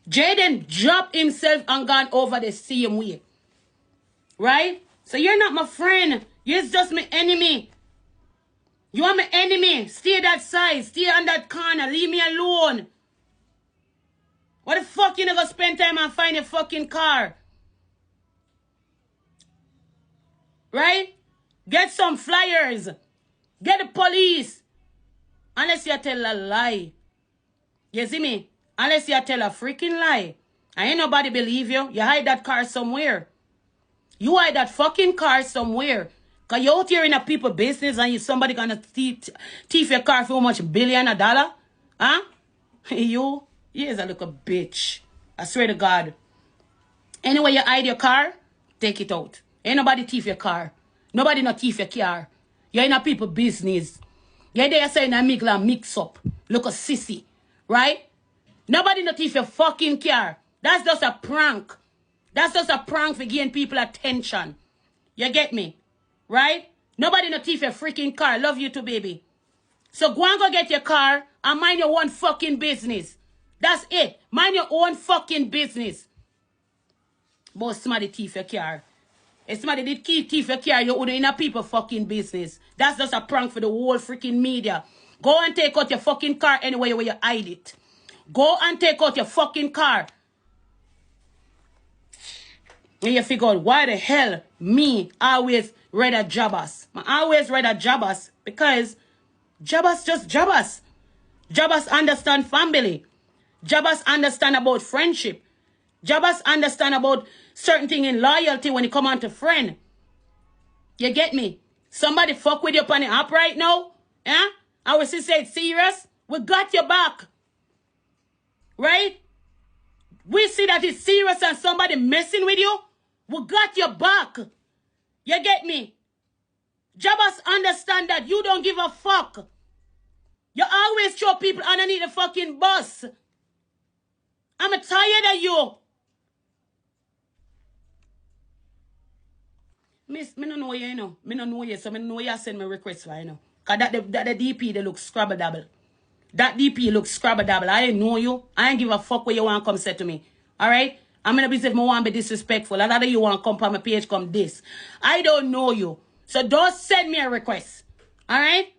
Jayden dropped himself and gone over the same way. Right? So you're not my friend. You're just my enemy. You are my enemy. Stay that side. Stay on that corner. Leave me alone. What the fuck you never spend time and find a fucking car? Right? Get some flyers. Get the police. Unless you tell a lie. You see me? Unless you tell a freaking lie. And ain't nobody believe you. You hide that car somewhere. You hide that fucking car somewhere. Because you're out here in a people business and you somebody gonna thief your car for how much $1 billion? Huh? You is a little bitch. I swear to God. Anyway you hide your car, take it out. Ain't nobody thief your car. Nobody not thief your car. You're in a people business. You're there saying a mix up. Look a sissy. Right? Nobody not thief your fucking car. That's just a prank. That's just a prank for giving people attention. You get me? Right? Nobody not thief your freaking car. Love you too, baby. So go and go get your car and mind your own fucking business. That's it. Mind your own fucking business. But somebody thief your car. If somebody did thief your car, you would in a people fucking business. That's just a prank for the whole freaking media. Go and take out your fucking car anywhere where you hide it. Go and take out your fucking car. And you figure out why the hell me always rather jobbers. I always rather jobbers because jobbers just jobbers. Jobbers understand family. Jobbers understand about friendship. Jobbers understand about certain thing in loyalty when it come on to friend. You get me? Somebody fuck with you up on the app right now? Yeah? I was just say it's serious. We got your back. Right? We see that it's serious and somebody messing with you. We got your back. You get me? Jobbers understand that you don't give a fuck. You always throw people underneath the fucking bus. I'm tired of you. Miss, me don't know you, you know. Me don't know you, so me don't know you send me request for, you know. Because that the DP, they look scrabble-dabble. That DP looks scrabble-dabble. I ain't know you. I ain't give a fuck what you want to come say to me. Alright? I'm going to be if I want to be disrespectful. A lot of you want to come on my page come this. I don't know you. So don't send me a request. Alright?